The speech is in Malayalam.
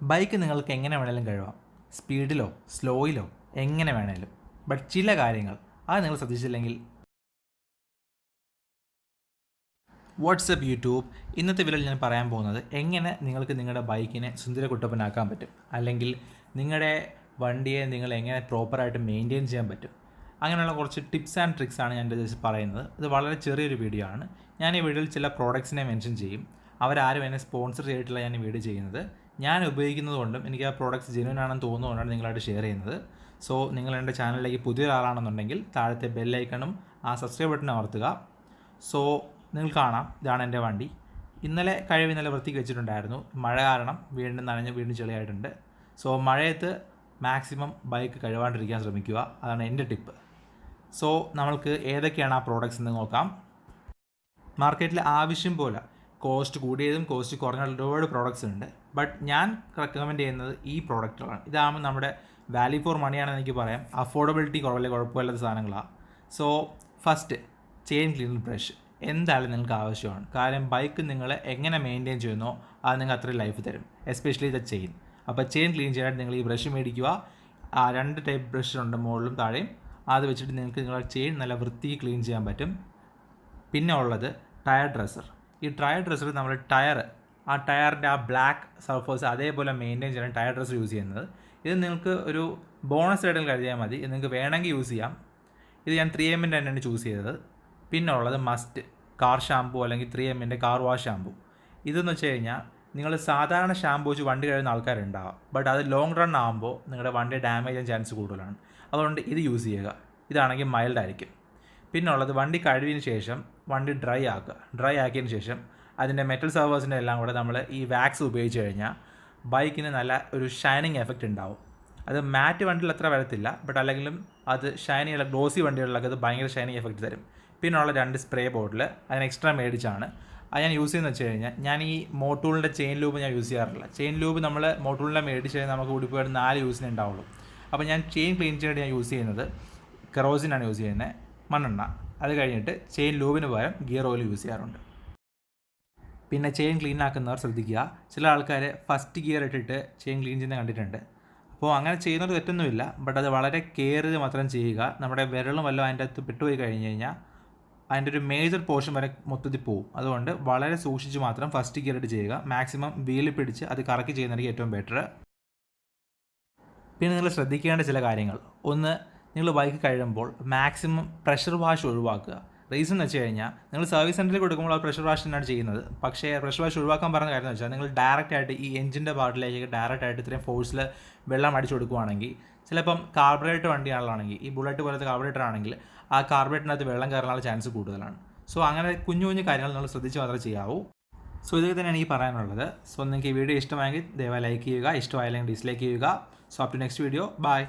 ബൈക്ക് നിങ്ങൾക്ക് എങ്ങനെ വേണേലും കഴുകാം, സ്പീഡിലോ സ്ലോയിലോ എങ്ങനെ വേണേലും. ബട്ട് ചില കാര്യങ്ങൾ അത് നിങ്ങൾ ശ്രദ്ധിച്ചില്ലെങ്കിൽ. വാട്സപ്പ് യൂട്യൂബ് ഇന്നത്തെ വീഡിയോയിൽ ഞാൻ പറയാൻ പോകുന്നത് എങ്ങനെ നിങ്ങൾക്ക് നിങ്ങളുടെ ബൈക്കിനെ സുന്ദര കുട്ടപ്പനാക്കാൻ പറ്റും, അല്ലെങ്കിൽ നിങ്ങളുടെ വണ്ടിയെ നിങ്ങൾ എങ്ങനെ പ്രോപ്പറായിട്ട് മെയിൻറ്റെയിൻ ചെയ്യാൻ പറ്റും. അങ്ങനെയുള്ള കുറച്ച് ടിപ്സ് ആൻഡ് ട്രിക്സ് ആണ് ഞാൻ പറയുന്നത്. ഇത് വളരെ ചെറിയൊരു വീഡിയോ ആണ്. ഞാൻ ഈ വീഡിയോയിൽ ചില പ്രോഡക്ട്സിനെ മെൻഷൻ ചെയ്യും. അവരാരും എന്നെ സ്പോൺസർ ചെയ്തിട്ടില്ല ഞാൻ ഈ വീഡിയോ ചെയ്യുന്നത്. ഞാൻ ഉപയോഗിക്കുന്നത് കൊണ്ടും എനിക്ക് ആ പ്രോഡക്റ്റ്സ് ജെന്യൂൻ ആണെന്ന് തോന്നുന്നതുകൊണ്ടാണ് നിങ്ങളായിട്ട് ഷെയർ ചെയ്യുന്നത്. സോ നിങ്ങൾ എൻ്റെ ചാനലിലേക്ക് പുതിയൊരാളാണെന്നുണ്ടെങ്കിൽ താഴത്തെ ബെല്ലൈക്കണും ആ സബ്സ്ക്രൈബ് ബട്ടൺ അമർത്തുക. സോ നിങ്ങൾ കാണാം, ഇതാണ് എൻ്റെ വണ്ടി. ഇന്നലെ വൃത്തിക്ക് വെച്ചിട്ടുണ്ടായിരുന്നു. മഴ കാരണം വീണ്ടും നനഞ്ഞ് വീണ്ടും ചെളിയായിട്ടുണ്ട്. സോ മഴയത്ത് മാക്സിമം ബൈക്ക് കഴുകാണ്ടിരിക്കാൻ ശ്രമിക്കുക, അതാണ് എൻ്റെ ടിപ്പ്. സോ നമ്മൾക്ക് ഏതൊക്കെയാണ് ആ പ്രോഡക്റ്റ്സ് എന്ന് നോക്കാം. മാർക്കറ്റിൽ ആവശ്യം പോലെ കോസ്റ്റ് കൂടിയതും കോസ്റ്റ് കുറഞ്ഞ ഒരുപാട് പ്രോഡക്റ്റ്സ് ഉണ്ട്. ബട്ട് ഞാൻ റെക്കമെൻഡ് ചെയ്യുന്നത് ഈ പ്രോഡക്റ്റുകളാണ്. ഇതാകുമ്പോൾ നമ്മുടെ വാല്യൂ ഫോർ മണിയാണെന്ന് എനിക്ക് പറയാം. അഫോർഡബിലിറ്റി കുഴപ്പമില്ലാത്ത സാധനങ്ങളാണ്. So first, chain cleaner brush എന്തായാലും നിങ്ങൾക്ക് ആവശ്യമാണ്. കാരണം ബൈക്ക് നിങ്ങൾ എങ്ങനെ മെയിൻറ്റെയിൻ ചെയ്യുന്നോ അത് നിങ്ങൾക്ക് അത്രയും ലൈഫ് തരും, എസ്പെഷ്യലി ദ ചെയിൻ. അപ്പോൾ ചെയിൻ ക്ലീൻ ചെയ്യാനായിട്ട് നിങ്ങൾ ഈ ബ്രഷ് മേടിക്കുക. 2 ടൈപ്പ് ബ്രഷ് ഉണ്ട്, മുകളിലും താഴെയും. അത് വെച്ചിട്ട് നിങ്ങൾക്ക് നിങ്ങളുടെ ചെയിൻ നല്ല വൃത്തി ക്ലീൻ ചെയ്യാൻ പറ്റും. പിന്നെ ഉള്ളത് ടയർ ഡ്രസ്സർ. ഈ ടയർ ഡ്രസ്സർ നമ്മൾ ആ ടയറിൻ്റെ ആ ബ്ലാക്ക് സർഫേസ് അതേപോലെ മെയിൻറ്റെയിൻ ചെയ്യാൻ ടയർ ഡ്രസ്സർ യൂസ് ചെയ്യുന്നത്. ഇത് നിങ്ങൾക്ക് ഒരു ബോണസ് ആയിട്ട് കരുതിയാൽ മതി. ഇത് നിങ്ങൾക്ക് വേണമെങ്കിൽ യൂസ് ചെയ്യാം. ഇത് ഞാൻ 3M തന്നെയാണ് ചൂസ് ചെയ്തത്. പിന്നെ ഉള്ളത് മസ്റ്റ് കാർ ഷാമ്പൂ, അല്ലെങ്കിൽ 3M കാർ വാഷ് ഷാമ്പൂ. ഇതെന്ന് വെച്ച് കഴിഞ്ഞാൽ നിങ്ങൾ സാധാരണ ഷാമ്പൂ വെച്ച് വണ്ടി കഴുകുന്ന ആൾക്കാരുണ്ടാവാം. ബട്ട് അത് ലോങ് റൺ ആകുമ്പോൾ നിങ്ങളുടെ വണ്ടി ഡാമേജ് ചെയ്യാൻ ചാൻസ് കൂടുതലാണ്. അതുകൊണ്ട് ഇത് യൂസ് ചെയ്യുക. ഇതാണെങ്കിൽ മൈൽഡ് ആയിരിക്കും. പിന്നെ ഉള്ളത് വണ്ടി കഴുകിയതിന് ശേഷം വണ്ടി ഡ്രൈ ആക്കിയതിന് ശേഷം അതിൻ്റെ മെറ്റൽ സർഫേസിൻ്റെ എല്ലാം കൂടെ നമ്മൾ ഈ വാക്സ് ഉപയോഗിച്ച് കഴിഞ്ഞാൽ ബൈക്കിന് നല്ല ഒരു ഷൈനിങ് എഫക്റ്റ് ഉണ്ടാവും. അത് മാറ്റ് വണ്ടിയിൽ അത്ര വരത്തില്ല, ബട്ട് അല്ലെങ്കിലും അത് ഷൈനിങ് ഗ്ലോസി വണ്ടികളിലൊക്കെ അത് ഭയങ്കര ഷൈനിങ് എഫക്റ്റ് തരും. പിന്നെ ഉള്ള 2 സ്പ്രേ ബോട്ടിൽ അതിന് എക്സ്ട്രാ മേടിച്ചാണ്. അത് ഞാൻ യൂസ് ചെയ്യുന്നത് വെച്ച് കഴിഞ്ഞാൽ ഞാൻ ഈ മോട്ടൂളിൻ്റെ ചെയിൻ ലൂബ് ഞാൻ യൂസ് ചെയ്യാറില്ല. ചെയിൻ ലൂബ് നമ്മൾ മോട്ടൂളിൻ്റെ മേടിച്ച് കഴിഞ്ഞാൽ നമുക്ക് കൂടിപ്പോയിട്ട് 4 യൂസിന് ഉണ്ടാവുള്ളൂ. അപ്പോൾ ഞാൻ ചെയിൻ ക്ലീൻ ചെയ്യാനായിട്ട് ഞാൻ യൂസ് ചെയ്യുന്നത് കെറോസിനാണ് യൂസ് ചെയ്യുന്നത്, മണ്ണെണ്ണ. അത് കഴിഞ്ഞിട്ട് ചെയിൻ ലൂബിന് പകരം ഗിയർ ഓയിൽ യൂസ് ചെയ്യാറുണ്ട്. പിന്നെ ചെയിൻ ക്ലീൻ ആക്കുന്നവർ ശ്രദ്ധിക്കുക, ചില ആൾക്കാർ ഫസ്റ്റ് ഗിയർ ഇട്ടിട്ട് ചെയിൻ ക്ലീൻ ചെയ്യുന്നത് കണ്ടിട്ടുണ്ട്. അപ്പോൾ അങ്ങനെ ചെയ്യുന്നത് തെറ്റൊന്നുമില്ല, ബട്ട് അത് വളരെ കെയർ ചെയ്ത് മാത്രം ചെയ്യുക. നമ്മുടെ വിരലും വല്ലതും അതിൻ്റെ അകത്ത് പെട്ടുപോയി കഴിഞ്ഞ് കഴിഞ്ഞാൽ അതിൻ്റെ ഒരു മേജർ പോർഷൻ വരെ മൊത്തത്തിൽ പോവും. അതുകൊണ്ട് വളരെ സൂക്ഷിച്ച് മാത്രം ഫസ്റ്റ് ഗിയർ ഇട്ട് ചെയ്യുക. മാക്സിമം വീലിൽ പിടിച്ച് അത് കറക്കി ചെയ്യുന്നതായിരിക്കും ഏറ്റവും ബെറ്റർ. പിന്നെ നിങ്ങൾ ശ്രദ്ധിക്കേണ്ട ചില കാര്യങ്ങൾ. ഒന്ന്, നിങ്ങൾ ബൈക്ക് കഴുകുമ്പോൾ മാക്സിമം പ്രഷർ വാഷ് ഒഴിവാക്കുക. റീസൺ എന്ന് വെച്ച് കഴിഞ്ഞാൽ നിങ്ങൾ സർവീസ് സെൻറ്ററിൽ കൊടുക്കുമ്പോൾ ആ പ്രഷർ വാഷ് തന്നെയാണ് ചെയ്യുന്നത്. പക്ഷേ പ്രഷർ വാഷ് ഒഴിവാക്കാൻ പറഞ്ഞ കാര്യം എന്ന് വെച്ചാൽ നിങ്ങൾ ഡയറക്റ്റായിട്ട് ഈ എഞ്ചിൻ്റെ പാർട്ടിലേക്ക് ഡയറക്റ്റായിട്ട് ഇത്രയും ഫോഴ്സിൽ വെള്ളം അടിച്ചു കൊടുക്കുകയാണെങ്കിൽ, ചിലപ്പം കാർബറേറ്റർ വണ്ടിയാണെങ്കിൽ, ഈ ബുള്ളറ്റ് പോലത്തെ കാർബറേറ്റർ ആണെങ്കിൽ ആ കാർബറേറ്ററിനകത്ത് വെള്ളം കയറാനുള്ള ചാൻസ് കൂടുതലാണ്. സോ അങ്ങനെ കുഞ്ഞു കുഞ്ഞു കാര്യങ്ങൾ നിങ്ങൾ ശ്രദ്ധിച്ച് മാത്രമേ ചെയ്യാവൂ. സോ ഇതൊക്കെ തന്നെയാണ് എനിക്ക് പറയാനുള്ളത്. സോ നിങ്ങൾക്ക് ഈ വീഡിയോ ഇഷ്ടമായെങ്കിൽ ദയവായി ലൈക്ക് ചെയ്യുക, ഇഷ്ടമായില്ലെങ്കിൽ ഡിസ്ലൈക്ക് ചെയ്യുക. So up to next video, by.